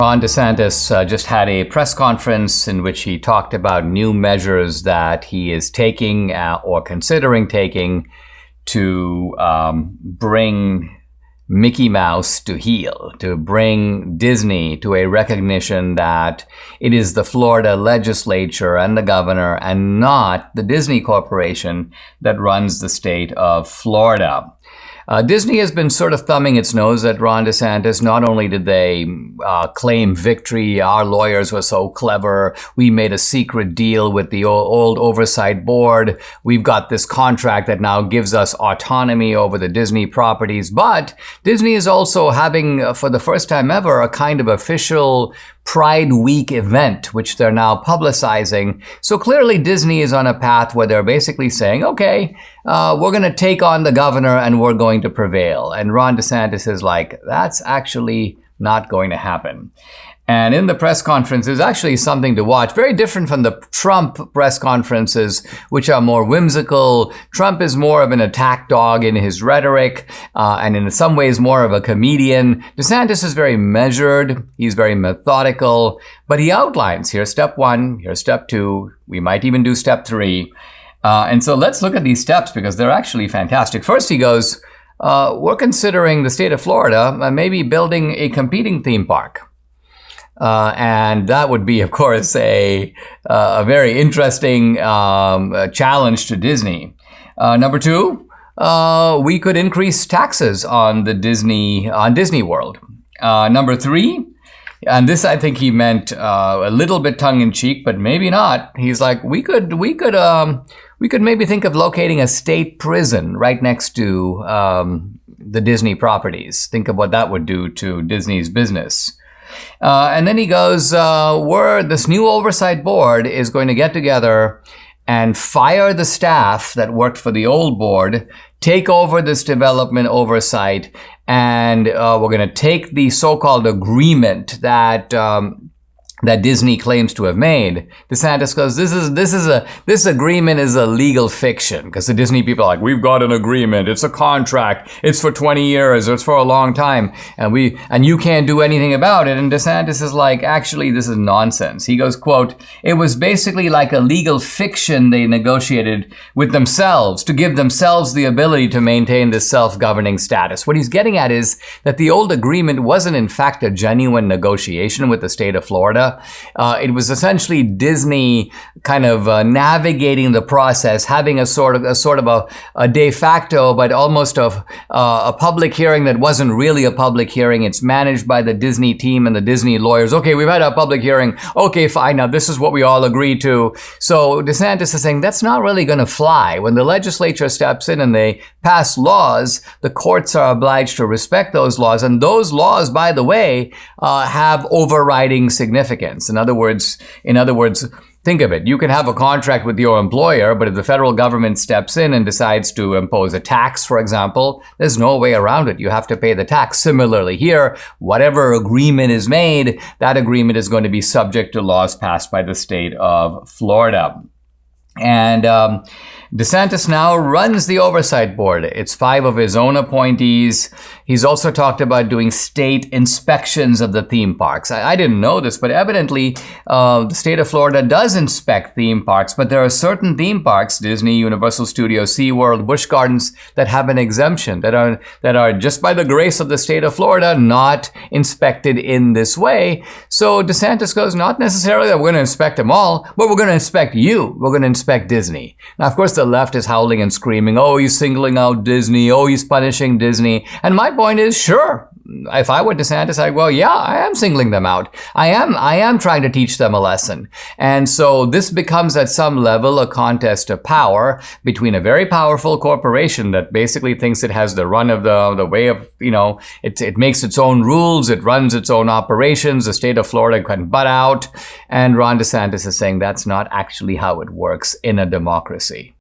Ron DeSantis just had a press conference in which he talked about new measures that he is taking or considering taking to bring Mickey Mouse to heel, to bring Disney to a recognition that it is the Florida legislature and the governor and not the Disney Corporation that runs the state of Florida. Disney has been sort of thumbing its nose at Ron DeSantis. Not only did they claim victory, our lawyers were so clever, we made a secret deal with the old oversight board, we've got this contract that now gives us autonomy over the Disney properties, but Disney is also having, for the first time ever, a kind of official Pride Week event, which they're now publicizing. So clearly Disney is on a path where they're basically saying, okay, we're going to take on the governor and we're going to prevail. And Ron DeSantis is like, that's actually not going to happen. And in the press conference is actually something to watch, very different from the Trump press conferences, which are more whimsical. Trump is more of an attack dog in his rhetoric, and in some ways more of a comedian. DeSantis is very measured, he's very methodical, but he outlines, here's step one, here's step two, we might even do step three. And so let's look at these steps because they're actually fantastic. First he goes, we're considering the state of Florida maybe building a competing theme park. And that would be, of course, a very interesting challenge to Disney. Number two, we could increase taxes on Disney World. Number three, and this I think he meant a little bit tongue-in-cheek, but maybe not. He's like, we could maybe think of locating a state prison right next to the Disney properties. Think of what that would do to Disney's business. And then he goes, this new oversight board is going to get together and fire the staff that worked for the old board, take over this development oversight, and we're going to take the so-called agreement that Disney claims to have made. DeSantis goes, this agreement is a legal fiction, because the Disney people are like, we've got an agreement, it's a contract, it's for 20 years, it's for a long time, and you can't do anything about it. And DeSantis is like, actually, this is nonsense. He goes, quote, it was basically like a legal fiction they negotiated with themselves to give themselves the ability to maintain this self-governing status. What he's getting at is that the old agreement wasn't in fact a genuine negotiation with the state of Florida. It was essentially Disney kind of navigating the process, having a sort of a de facto, but almost a public hearing that wasn't really a public hearing. It's managed by the Disney team and the Disney lawyers. Okay, we've had a public hearing. Okay, fine. Now this is what we all agreed to. So DeSantis is saying that's not really going to fly. When the legislature steps in and they pass laws, the courts are obliged to respect those laws. And those laws, by the way, have overriding significance. In other words, think of it. You can have a contract with your employer, but if the federal government steps in and decides to impose a tax, for example, there's no way around it. You have to pay the tax. Similarly here, whatever agreement is made, that agreement is going to be subject to laws passed by the state of Florida. And DeSantis now runs the oversight board. It's 5 of his own appointees. He's also talked about doing state inspections of the theme parks. I didn't know this, but evidently the state of Florida does inspect theme parks, but there are certain theme parks, Disney, Universal Studios, SeaWorld, Busch Gardens, that have an exemption, that are just by the grace of the state of Florida not inspected in this way. So DeSantis goes, not necessarily that we're going to inspect them all, but we're going to inspect you. We're going to inspect Disney. Now, of course, the left is howling and screaming, oh, he's singling out Disney, oh, he's punishing Disney. And my point is, sure, if I were DeSantis, I'd go, well, yeah, I am singling them out. I am trying to teach them a lesson. And so this becomes at some level a contest of power between a very powerful corporation that basically thinks it has the run of the way of, it makes its own rules, it runs its own operations, the state of Florida can butt out. And Ron DeSantis is saying that's not actually how it works in a democracy.